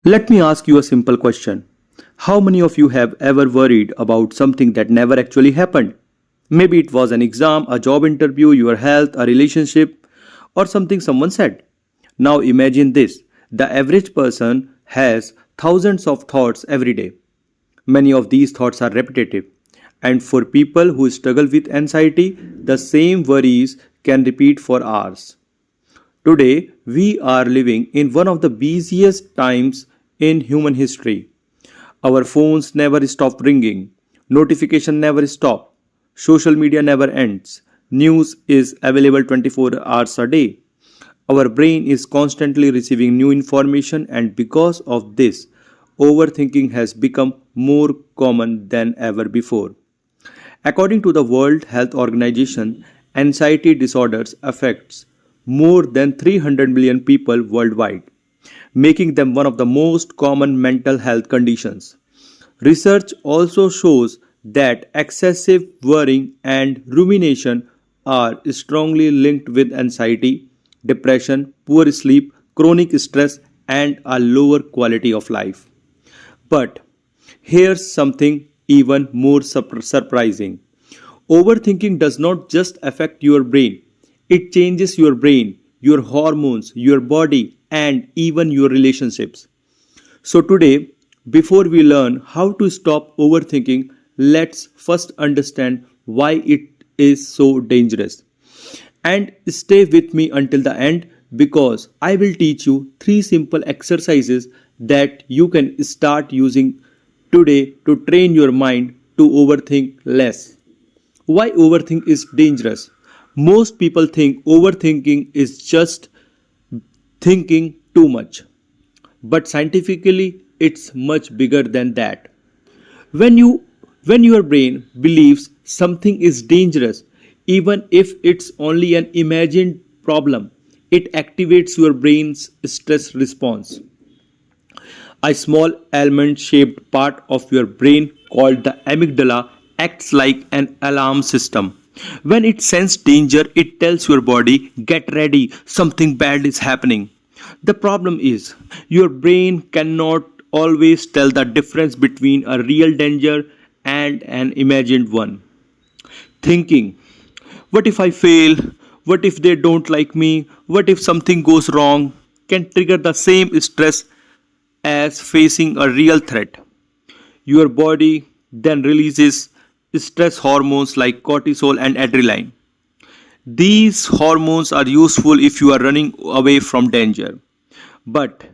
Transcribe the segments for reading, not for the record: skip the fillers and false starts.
Let me ask you a simple question. How many of you have ever worried about something that never actually happened? Maybe it was an exam, a job interview, your health, a relationship, or something someone said. Now imagine this. The average person has thousands of thoughts every day. Many of these thoughts are repetitive. And for people who struggle with anxiety, the same worries can repeat for hours. Today, we are living in one of the busiest times in human history. Our phones never stop ringing, notification never stop, social media never ends, news is available 24 hours a day. Our brain is constantly receiving new information, and because of this, overthinking has become more common than ever before. According to the World Health Organization, anxiety disorders affects more than 300 million people worldwide, making them one of the most common mental health conditions. Research also shows that excessive worrying and rumination are strongly linked with anxiety, depression, poor sleep, chronic stress, and a lower quality of life. But here's something even more surprising. Overthinking does not just affect your brain, it changes your brain, your hormones, your body, and even your relationships. So, today, before we learn how to stop overthinking, let's first understand why it is so dangerous. And stay with me until the end because I will teach you three simple exercises that you can start using today to train your mind to overthink less. Why overthink is dangerous? Most people think overthinking is just thinking too much, but scientifically it's much bigger than that. When you when your brain believes something is dangerous, even if it's only an imagined problem, it activates your brain's stress response. A small almond shaped part of your brain called the amygdala acts like an alarm system. When it senses danger, it tells your body, get ready, something bad is happening. The problem is, your brain cannot always tell the difference between a real danger and an imagined one. Thinking, what if I fail? What if they don't like me? What if something goes wrong? Can trigger the same stress as facing a real threat. Your body then releases stress hormones like cortisol and adrenaline. These hormones are useful if you are running away from danger. But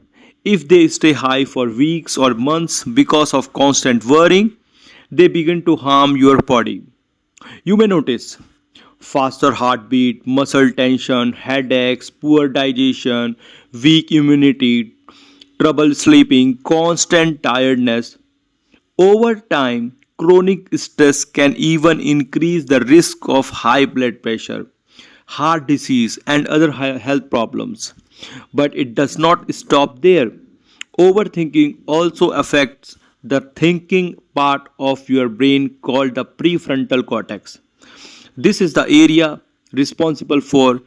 if they stay high for weeks or months because of constant worrying, they begin to harm your body. You may notice faster heartbeat, muscle tension, headaches, poor digestion, weak immunity, trouble sleeping, constant tiredness. Over time, chronic stress can even increase the risk of high blood pressure, heart disease, and other health problems. But it does not stop there. Overthinking also affects the thinking part of your brain called the prefrontal cortex. This is the area responsible for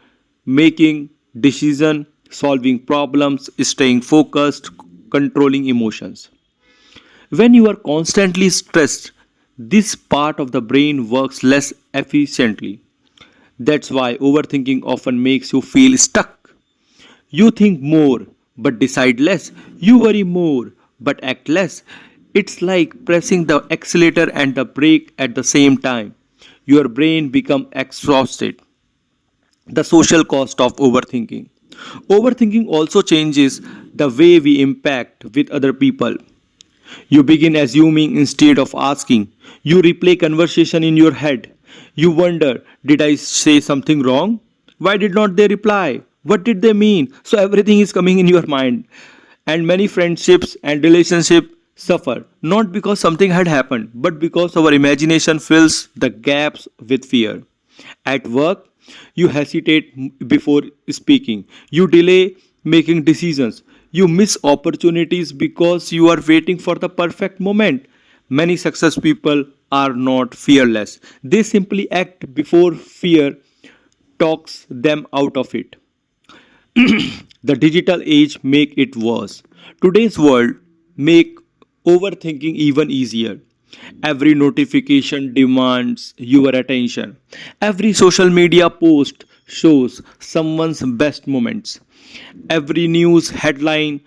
making decision, solving problems, staying focused, controlling emotions. When you are constantly stressed, this part of the brain works less efficiently. That's why overthinking often makes you feel stuck. You think more but decide less. You worry more but act less. It's like pressing the accelerator and the brake at the same time. Your brain becomes exhausted. The social cost of overthinking. Overthinking also changes the way we impact with other people. You begin assuming instead of asking. You replay conversation in your head. You wonder, did I say something wrong? Why did not they reply? What did they mean? So everything is coming in your mind. And many friendships and relationships suffer not because something had happened, but because our imagination fills the gaps with fear. At work, you hesitate before speaking. You delay making decisions. You miss opportunities because you are waiting for the perfect moment. Many success people are not fearless. They simply act before fear talks them out of it. The digital age make it worse. Today's world make overthinking even easier. Every notification demands your attention. Every social media post shows someone's best moments. Every news headline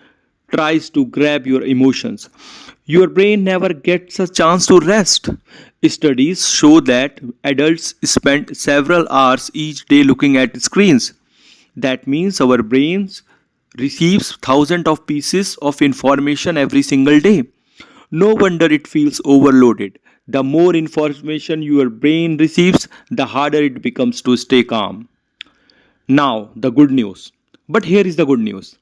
tries to grab your emotions. Your brain never gets a chance to rest. Studies show that adults spend several hours each day looking at screens. That means our brains receives thousands of pieces of information every single day. No wonder it feels overloaded. The more information your brain receives, the harder it becomes to stay calm. Now, the good news. But here is the good news.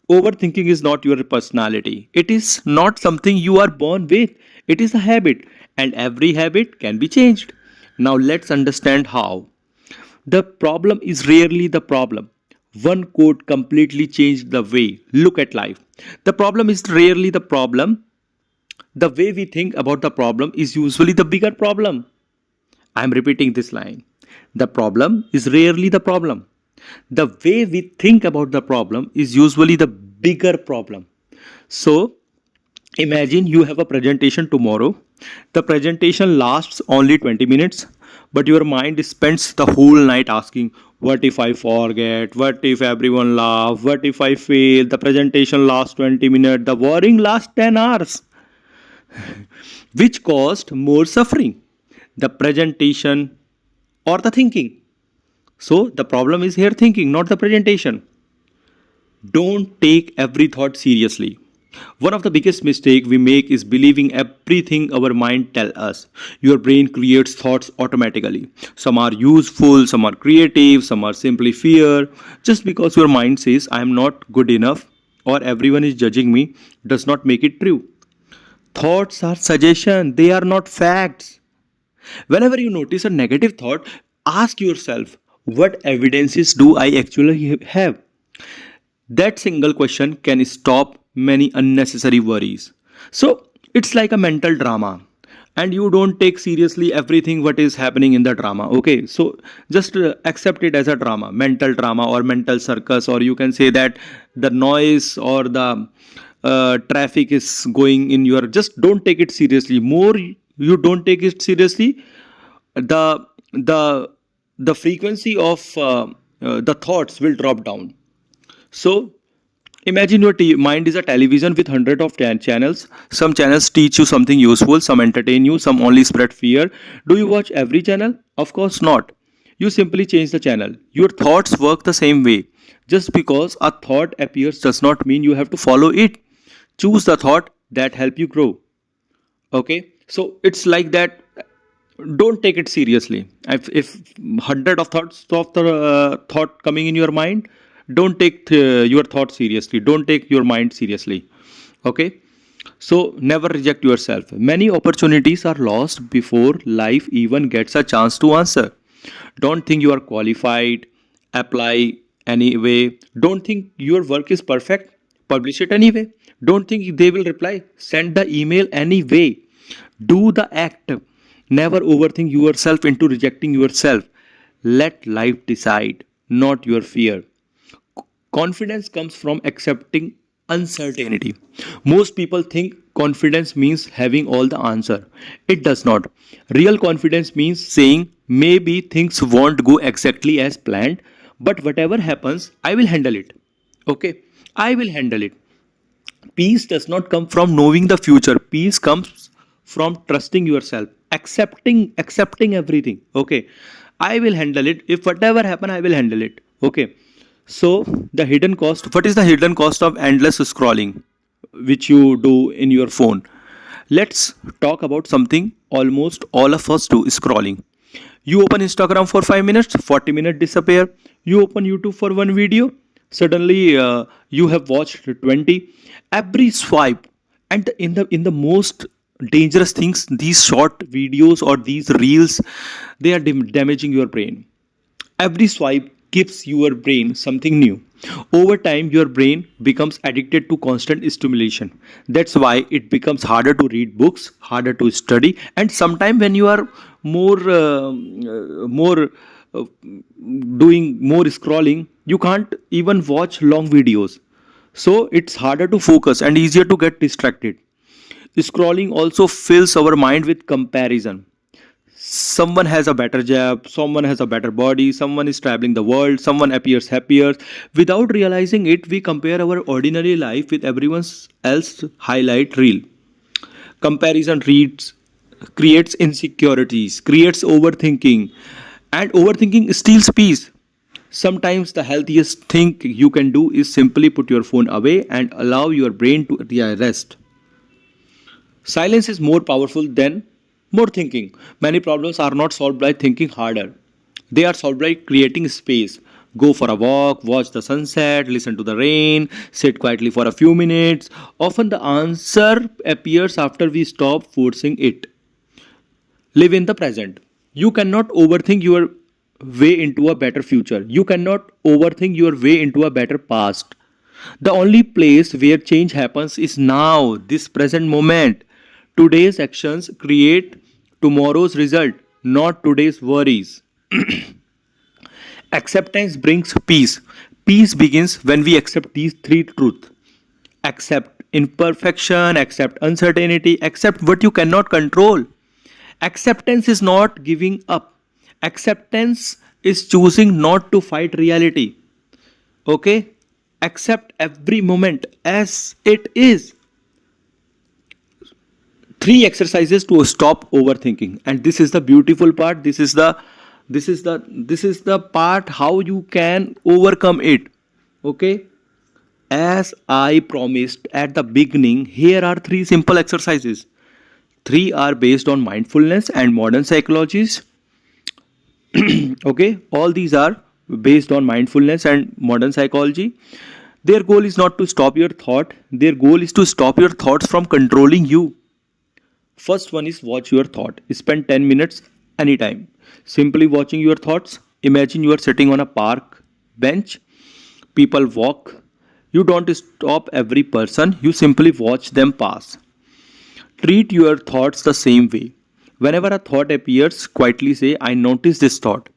Overthinking is not your personality. It is not something you are born with. It is a habit, and every habit can be changed. Now, let's understand how. The problem is rarely the problem. One quote completely changed the way look at life. The problem is rarely the problem. The way we think about the problem is usually the bigger problem. I am repeating this line. The problem is rarely the problem. The way we think about the problem is usually the bigger problem. So, imagine you have a presentation tomorrow. The presentation lasts only 20 minutes, but your mind spends the whole night asking, what if I forget? What if everyone laughs? What if I fail? The presentation lasts 20 minutes, the worrying lasts 10 hours. Which caused more suffering? The presentation or the thinking? So, the problem is here thinking, not the presentation. Don't take every thought seriously. One of the biggest mistake we make is believing everything our mind tell us. Your brain creates thoughts automatically. Some are useful, some are creative, some are simply fear. Just because your mind says I am not good enough or everyone is judging me does not make it true. Thoughts are suggestion, they are not facts. Whenever you notice a negative thought, ask yourself, what evidences do I actually have? That single question can stop many unnecessary worries. So, it's like a mental drama. And you don't take seriously everything what is happening in the drama. Okay, so just accept it as a drama, mental drama or mental circus, or you can say that the noise or the traffic is going in your. Just don't take it seriously. More you don't take it seriously, the the the frequency of the thoughts will drop down. So imagine your mind is a television with hundred of channels. Some channels teach you something useful, some entertain you, some only spread fear. Do you watch every channel? Of course not. You simply change the channel. Your thoughts work the same way. Just because a thought appears does not mean you have to follow it. Choose the thought that help you grow. Okay, so it's like that. Don't take it seriously. If hundred of thoughts of the thought coming in your mind, don't take your thought seriously. Don't take your mind seriously. Okay, so never reject yourself. Many opportunities are lost before life even gets a chance to answer. Don't think you are qualified. Apply anyway. Don't think your work is perfect. Publish it anyway. Don't think they will reply. Send the email anyway. Do the act. Never overthink yourself into rejecting yourself. Let life decide, not your fear. Confidence comes from accepting uncertainty. Most people think confidence means having all the answer. It does not. Real confidence means saying maybe things won't go exactly as planned, but whatever happens, I will handle it. Okay? I will handle it. Peace does not come from knowing the future. Peace comes from trusting yourself, accepting everything. Okay, I will handle it. If whatever happen, I will handle it. Okay. So the hidden cost. What is the hidden cost of endless scrolling, which you do in your phone? Let's talk about something almost all of us do: scrolling. You open Instagram for 5 minutes, 40 minutes disappear. You open YouTube for one video, suddenly you have watched 20. Every swipe, and in the most dangerous things, these short videos or these reels, they are damaging your brain. Every swipe gives your brain something new. Over time, your brain becomes addicted to constant stimulation. That's why it becomes harder to read books, harder to study, and sometimes when you are more uh, doing more scrolling, you can't even watch long videos. So it's harder to focus and easier to get distracted. Scrolling also fills our mind with comparison. Someone has a better job, someone has a better body, someone is traveling the world, someone appears happier. Without realizing it, we compare our ordinary life with everyone else's highlight reel. Comparison reads, creates insecurities, creates overthinking, and overthinking steals peace. Sometimes the healthiest thing you can do is simply put your phone away and allow your brain to rest. Silence is more powerful than more thinking. Many problems are not solved by thinking harder. They are solved by creating space. Go for a walk, watch the sunset, listen to the rain, sit quietly for a few minutes. Often the answer appears after we stop forcing it. Live in the present. You cannot overthink your way into a better future. You cannot overthink your way into a better past. The only place where change happens is now, this present moment. Today's actions create tomorrow's result, not today's worries. Acceptance brings peace. Peace begins when we accept these three truths. Accept imperfection, accept uncertainty, accept what you cannot control. Acceptance is not giving up. Acceptance is choosing not to fight reality. Okay? Accept every moment as it is. Three exercises to stop overthinking, and this is the beautiful part. This is the part how you can overcome it. Okay, as I promised at the beginning, here are three simple exercises. Three are based on mindfulness and modern psychologies. Okay, all these are based on mindfulness and modern psychology. Their goal is not to stop your thought, their goal is to stop your thoughts from controlling you. First one is watch your thought. Spend 10 minutes anytime simply watching your thoughts. Imagine you are sitting on a park bench. People walk. You don't stop every person, you simply watch them pass. Treat your thoughts the same way. Whenever a thought appears, quietly say, I notice this thought.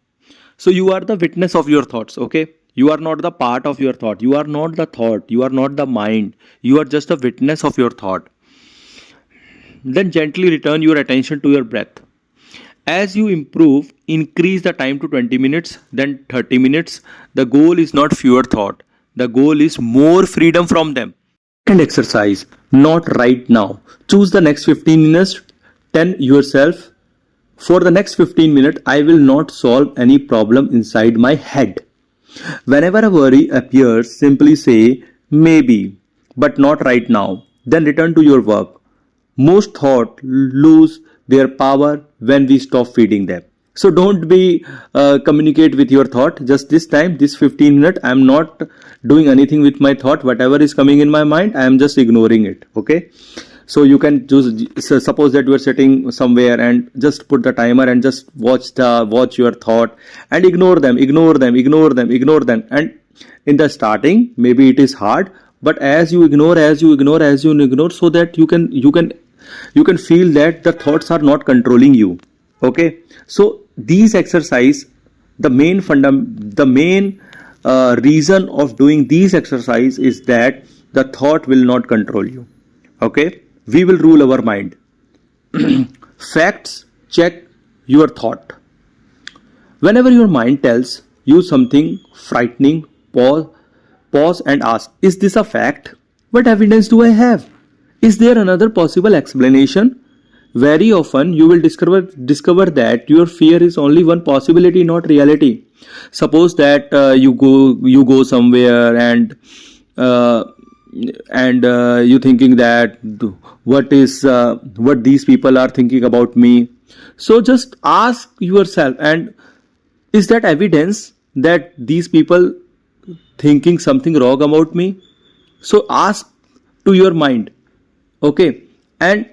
So you are the witness of your thoughts, okay? You are not the part of your thought. You are not the thought. You are not the mind. You are just a witness of your thought. Then gently return your attention to your breath. As you improve, increase the time to 20 minutes, then 30 minutes. The goal is not fewer thought. The goal is more freedom from them. Second exercise, not right now. Choose the next 15 minutes. Tell yourself, for the next 15 minutes, I will not solve any problem inside my head. Whenever a worry appears, simply say, maybe, but not right now. Then return to your work. Most thoughts lose their power when we stop feeding them. So don't be communicate with your thought. Just this time, this 15 minutes, I am not doing anything with my thought. Whatever is coming in my mind, I am just ignoring it. Okay. So you can choose. So suppose that you are sitting somewhere and just put the timer and just watch your thought and ignore them. And in the starting, maybe it is hard, but as you ignore, so that you can feel that the thoughts are not controlling you. Okay, so these exercise, the main reason of doing these exercise is that the thought will not control you. Okay, we will rule our mind. Facts check your thought. Whenever your mind tells you something frightening, pause and ask, is this a fact? What evidence do I have? Is there another possible explanation? Very often you will discover that your fear is only one possibility, not reality. Suppose that you go somewhere and you thinking that what these people are thinking about me. So just ask yourself, and is that evidence that these people thinking something wrong about me? So ask to your mind. Okay, and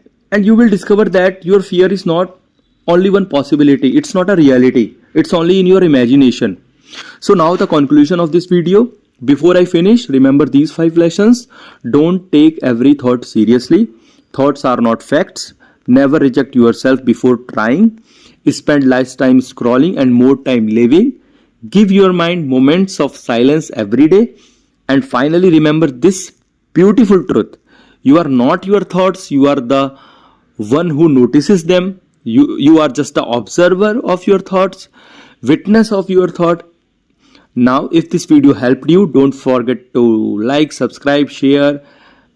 you will discover that your fear is not only one possibility, it's not a reality, it's only in your imagination. So now the conclusion of this video. Before I finish, remember these 5 lessons. Don't take every thought seriously. Thoughts are not facts. Never reject yourself before trying. Spend less time scrolling and more time living. Give your mind moments of silence every day. And finally, remember this beautiful truth: you are not your thoughts, you are the one who notices them. You are just the observer of your thoughts, witness of your thought. Now, if this video helped you, don't forget to like, subscribe, share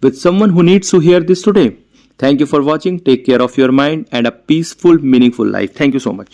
with someone who needs to hear this today. Thank you for watching. Take care of your mind and a peaceful, meaningful life. Thank you so much.